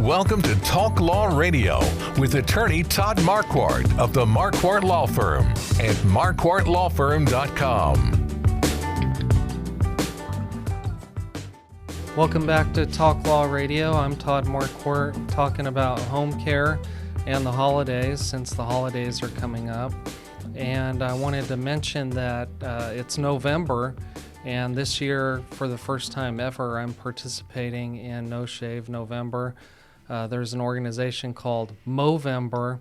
Welcome to Talk Law Radio with attorney Todd Marquardt of the Marquardt Law Firm at marquardtlawfirm.com. Welcome back to Talk Law Radio. I'm Todd Marquardt, talking about home care and the holidays, since the holidays are coming up. And I wanted to mention that it's November, and this year, for the first time ever, I'm participating in No Shave November. There's an organization called Movember,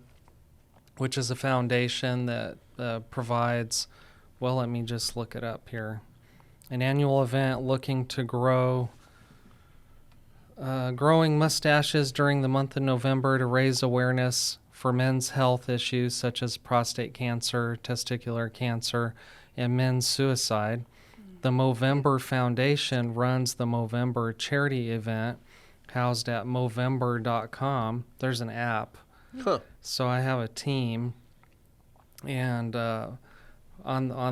which is a foundation that provides, well, let me just look it up here, an annual event looking to growing mustaches during the month of November to raise awareness for men's health issues such as prostate cancer, testicular cancer, and men's suicide. The Movember Foundation runs the Movember charity event housed at Movember.com. There's an app. So I have a team, and on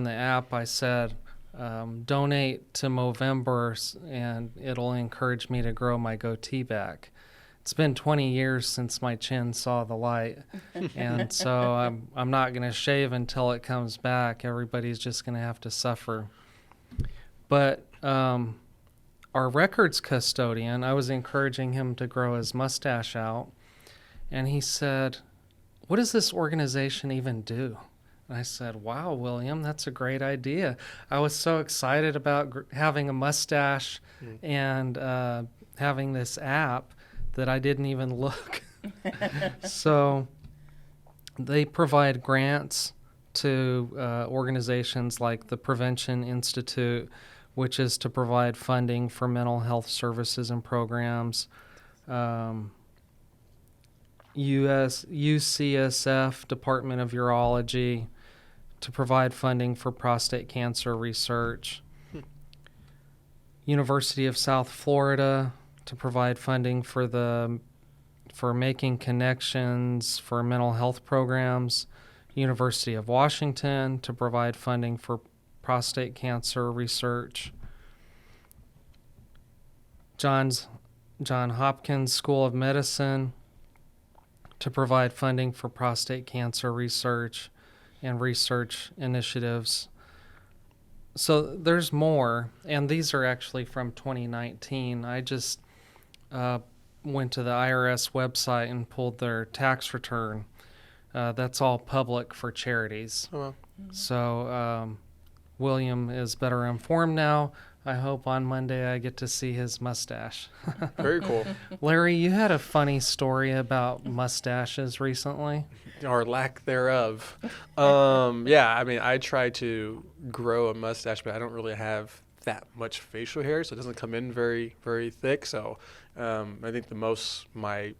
the app I said, donate to Movember and it'll encourage me to grow my goatee back. It's been 20 years since my chin saw the light, and so I'm not going to shave until it comes back. Everybody's just going to have to suffer. But our records custodian, I was encouraging him to grow his mustache out, and he said, "What does this organization even do?" And I said, "Wow, William, that's a great idea." I was so excited about having a mustache and having this app that I didn't even look. So they provide grants to organizations like the Prevention Institute, which is to provide funding for mental health services and programs. UCSF, Department of Urology, to provide funding for prostate cancer research. University of South Florida, to provide funding for making connections for mental health programs. University of Washington, to provide funding for prostate cancer research. Johns Hopkins School of Medicine, to provide funding for prostate cancer research and research initiatives. So there's more, and these are actually from 2019. I just went to the IRS website and pulled their tax return. That's all public for charities. Oh, well. So William is better informed now. I hope on Monday I get to see his mustache. Very cool. Larry, you had a funny story about mustaches recently. Or lack thereof. Yeah, I mean, I try to grow a mustache, but I don't really have that much facial hair, so it doesn't come in very, very thick. So I think the most my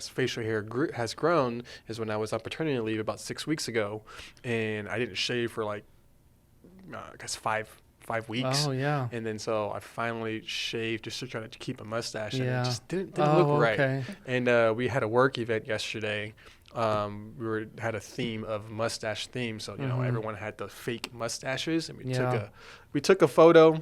facial hair has grown is when I was on paternity leave about 6 weeks ago, and I didn't shave for like, 5 weeks. Oh, yeah. And then so I finally shaved just to try to keep a mustache, and Yeah. it just didn't look right. Okay. And we had a work event yesterday. We had a theme of mustache theme, so everyone had the fake mustaches, and we took a photo.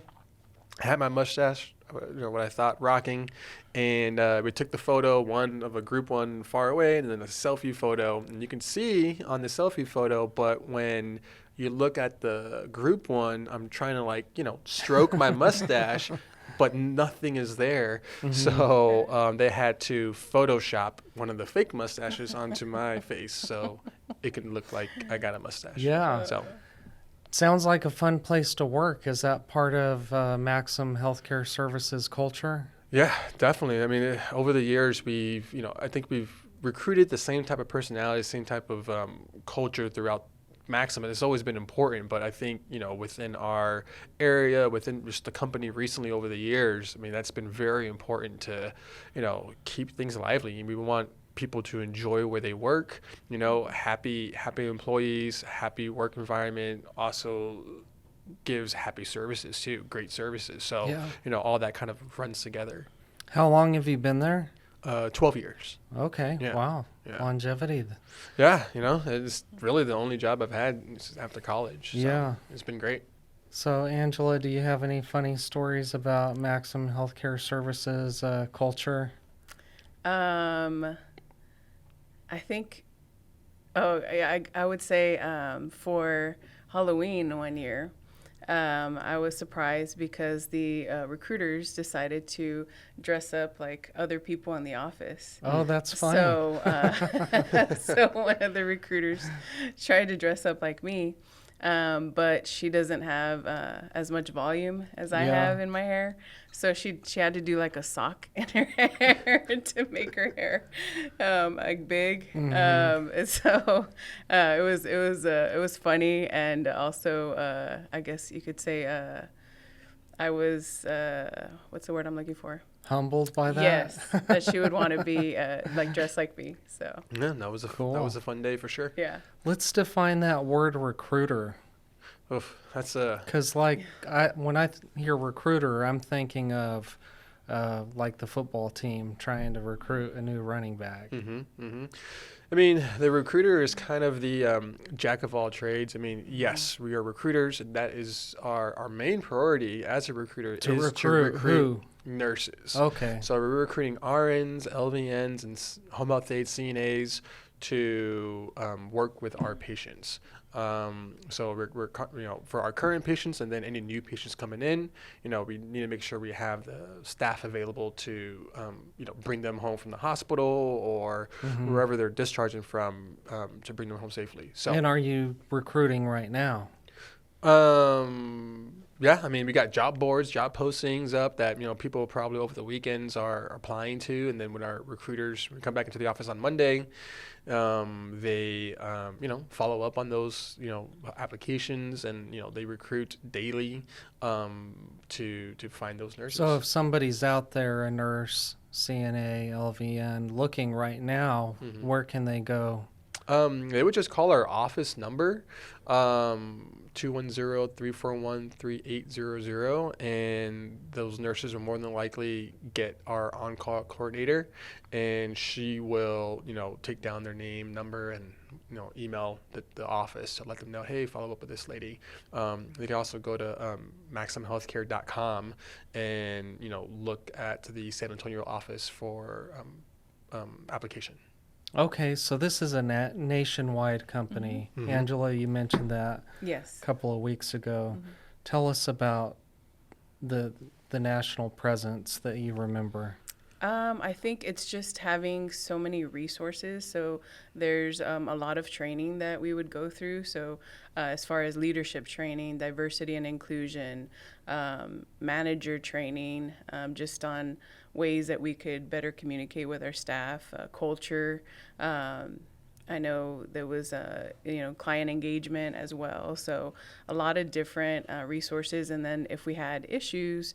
I had my mustache, what I thought rocking, and we took the photo, one of a group one far away, and then a selfie photo. And you can see on the selfie photo, but when you look at the group one, I'm trying to stroke my mustache, but nothing is there. Mm-hmm. So they had to Photoshop one of the fake mustaches onto my face so it can look like I got a mustache. Yeah. So sounds like a fun place to work. Is that part of Maxim Healthcare Services culture? Yeah, definitely. I mean, over the years, I think we've recruited the same type of personality, same type of culture throughout Maxim. It's always been important, but I think, within our area, within just the company recently over the years, I mean, that's been very important to, keep things lively. We want people to enjoy where they work, happy employees, happy work environment, also gives happy services too, great services. So, all that kind of runs together. How long have you been there? 12 years. Okay. Yeah. Wow. Yeah. Longevity. Yeah. It's really the only job I've had after college. So yeah. It's been great. So, Angela, do you have any funny stories about Maxim Healthcare Services culture? I think, I would say for Halloween one year, I was surprised because the recruiters decided to dress up like other people in the office. Oh, that's funny. So, so one of the recruiters tried to dress up like me, but she doesn't have as much volume as I have in my hair. So she had to do like a sock in her hair to make her hair like big. And so it was funny, and also I guess you could say I was what's the word I'm looking for? Humbled by that? Yes, that she would want to be like dressed like me. So Yeah, that was a fun day for sure. yeah. Let's define that word recruiter. Oof, that's a Because, like, when I hear recruiter, I'm thinking of like the football team trying to recruit a new running back. I mean, the recruiter is kind of the jack of all trades. I mean, yes, we are recruiters, and that is our main priority as a recruiter To is recruit to who? recruit nurses. Okay. So we're recruiting RNs, LVNs, and home health aides, CNAs to work with our patients. So we're for our current patients and then any new patients coming in, we need to make sure we have the staff available to, bring them home from the hospital or wherever they're discharging from to bring them home safely. So. And are you recruiting right now? Yeah, I mean, we got job boards, job postings up that, people probably over the weekends are applying to. And then when our recruiters come back into the office on Monday, they, follow up on those, applications and, they recruit daily to find those nurses. So if somebody's out there, a nurse, CNA, LVN, looking right now, where can they go? They would just call our office number, 210-341-3800, and those nurses will more than likely get our on-call coordinator, and she will, take down their name, number, and, email the office to let them know, hey, follow up with this lady. They can also go to maximhealthcare.com and, look at the San Antonio office for application. Okay, so this is a nationwide company. Angela, you mentioned that a couple of weeks ago. Tell us about the national presence that you remember. I think it's just having so many resources. So there's a lot of training that we would go through. So as far as leadership training, diversity and inclusion, manager training, just on ways that we could better communicate with our staff, culture. I know there was client engagement as well. So a lot of different resources. And then if we had issues,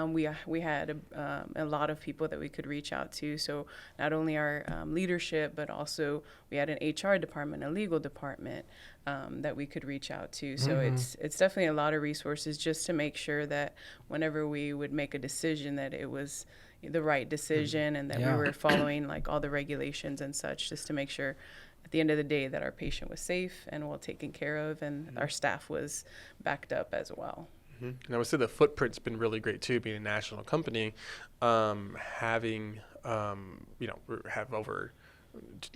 we had a lot of people that we could reach out to. So not only our leadership, but also we had an HR department, a legal department that we could reach out to. So it's definitely a lot of resources just to make sure that whenever we would make a decision that it was the right decision and that we were following like all the regulations and such, just to make sure at the end of the day that our patient was safe and well taken care of, and our staff was backed up as well. And I would say the footprint's been really great too, being a national company, having, we have over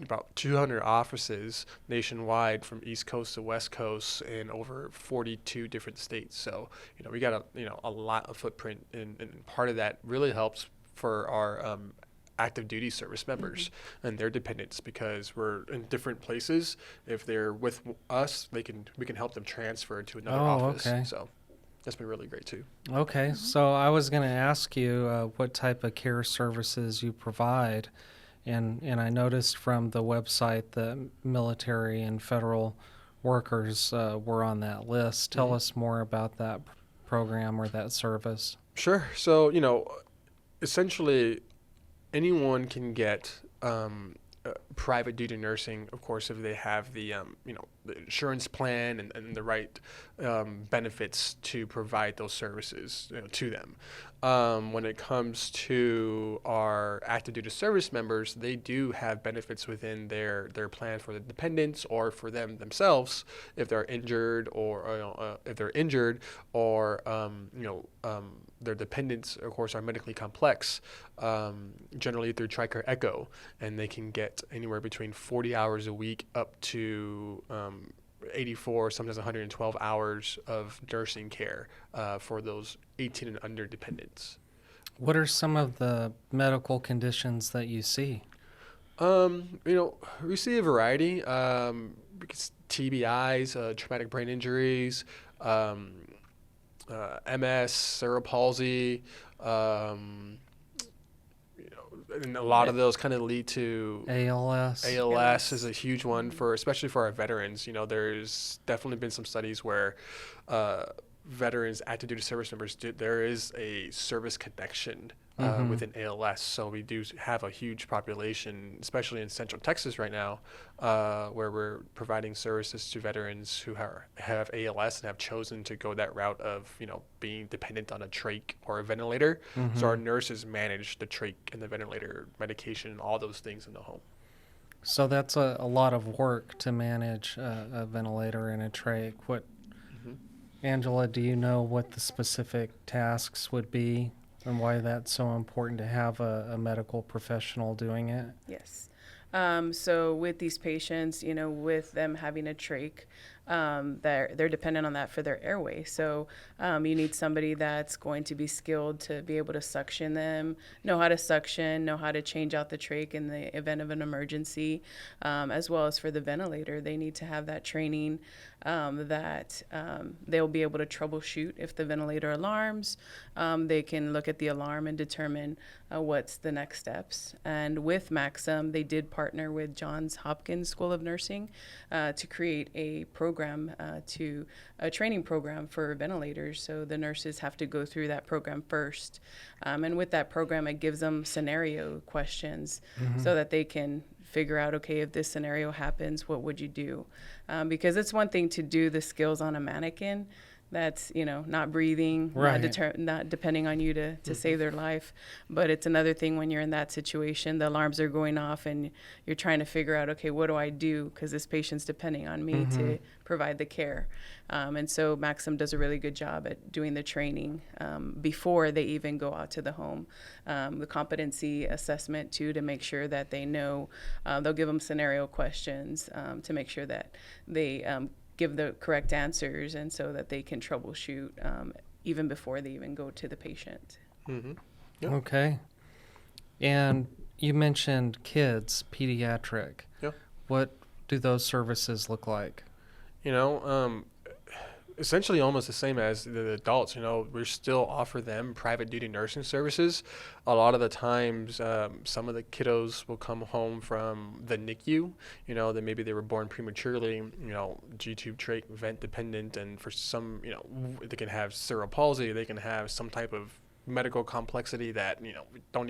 about 200 offices nationwide from East Coast to West Coast in over 42 different states. So, we got a lot of footprint, and part of that really helps for our active duty service members and their dependents, because we're in different places. If they're with us, we can help them transfer to another office. Okay. So that's been really great too. Okay, so I was going to ask you what type of care services you provide, and I noticed from the website that military and federal workers were on that list. Tell us more about that program or that service. Sure. So, essentially anyone can get private duty nursing, of course, if they have the the insurance plan and the right benefits to provide those services to them. When it comes to our active duty service members, they do have benefits within their plan for the dependents or for them themselves if they're injured or their dependents, of course, are medically complex, generally through TRICARE Echo, and they can get anywhere between 40 hours a week up to 84, sometimes 112 hours of nursing care for those 18 and under dependents. What are some of the medical conditions that you see? We see a variety. TBIs, traumatic brain injuries, MS, cerebral palsy, and a lot of those kind of lead to ALS. ALS is a huge one especially for our veterans. There's definitely been some studies where veterans, active duty service members, there is a service connection within ALS. So we do have a huge population, especially in Central Texas right now, where we're providing services to veterans who have ALS and have chosen to go that route of, being dependent on a trach or a ventilator. So our nurses manage the trach and the ventilator medication and all those things in the home. So that's a lot of work to manage a ventilator and a trach. Angela, do you know what the specific tasks would be and why that's so important to have a medical professional doing it? Yes. So with these patients, with them having a trach, they're dependent on that for their airway. So you need somebody that's going to be skilled to be able to suction them, know how to suction, know how to change out the trach in the event of an emergency, as well as for the ventilator. They need to have that training that they'll be able to troubleshoot if the ventilator alarms. They can look at the alarm and determine what's the next steps. And with Maxim, they did partner with Johns Hopkins School of Nursing to create a training program for ventilators. So the nurses have to go through that program first. And with that program, it gives them scenario questions so that they can figure out, okay, if this scenario happens, what would you do? Because it's one thing to do the skills on a mannequin that's, not breathing, right. not depending on you to save their life. But it's another thing when you're in that situation, the alarms are going off and you're trying to figure out, okay, what do I do? Because this patient's depending on me to provide the care. And so Maxim does a really good job at doing the training before they even go out to the home. The competency assessment, too, to make sure that they know. They'll give them scenario questions to make sure that they give the correct answers and so that they can troubleshoot even before they even go to the patient. Yep. Okay. And you mentioned kids, pediatric. Yeah. What do those services look like? Essentially almost the same as the adults. We still offer them private duty nursing services. A lot of the times, some of the kiddos will come home from the NICU, that maybe they were born prematurely, G-tube trach vent dependent, and for some, they can have cerebral palsy, they can have some type of medical complexity that we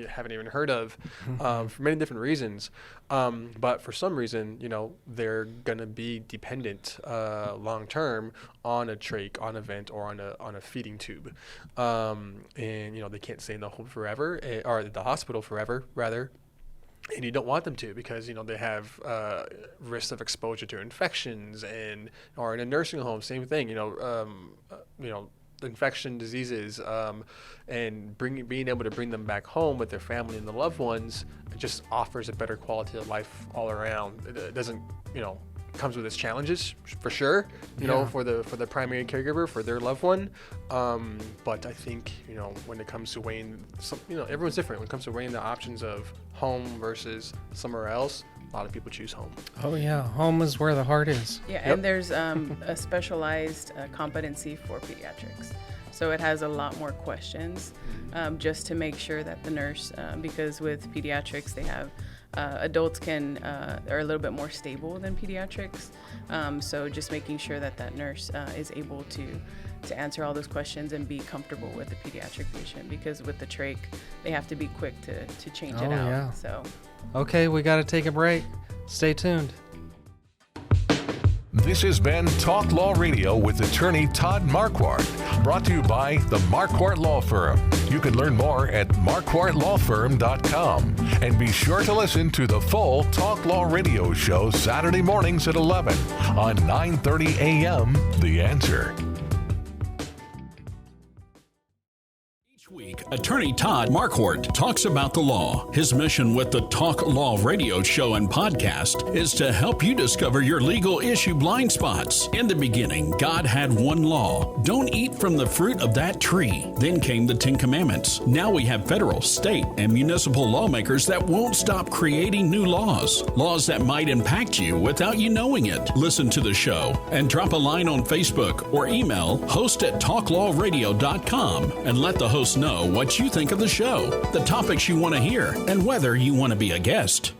haven't even heard of for many different reasons, but for some reason they're gonna be dependent long term on a trach, on a vent, or on a feeding tube, and they can't stay in the home forever or the hospital forever rather. And you don't want them to because they have risks of exposure to infections or in a nursing home, same thing. Infection diseases, and being able to bring them back home with their family and the loved ones, it just offers a better quality of life all around. It doesn't, comes with its challenges for sure, for the primary caregiver, for their loved one. But I think, when it comes to weighing everyone's different. When it comes to weighing the options of home versus somewhere else, a lot of people choose home. Oh yeah, home is where the heart is. Yeah, and there's a specialized competency for pediatrics. So it has a lot more questions just to make sure that the nurse, because with pediatrics they have adults are a little bit more stable than pediatrics. So just making sure that nurse is able to to answer all those questions and be comfortable with the pediatric patient, because with the trach, they have to be quick to change it out. Yeah. So, okay, we got to take a break. Stay tuned. This has been Talk Law Radio with attorney Todd Marquardt, brought to you by the Marquardt Law Firm. You can learn more at marquardtlawfirm.com. And be sure to listen to the full Talk Law Radio show Saturday mornings at 11 on 9:30 a.m. The Answer. Week, attorney Todd Marquardt talks about the law. His mission with the Talk Law Radio show and podcast is to help you discover your legal issue blind spots. In the beginning, God had one law. Don't eat from the fruit of that tree. Then came the 10 Commandments. Now we have federal, state, and municipal lawmakers that won't stop creating new laws. Laws that might impact you without you knowing it. Listen to the show and drop a line on Facebook or email host@talklawradio.com and let the host know what you think of the show, the topics you want to hear, and whether you want to be a guest.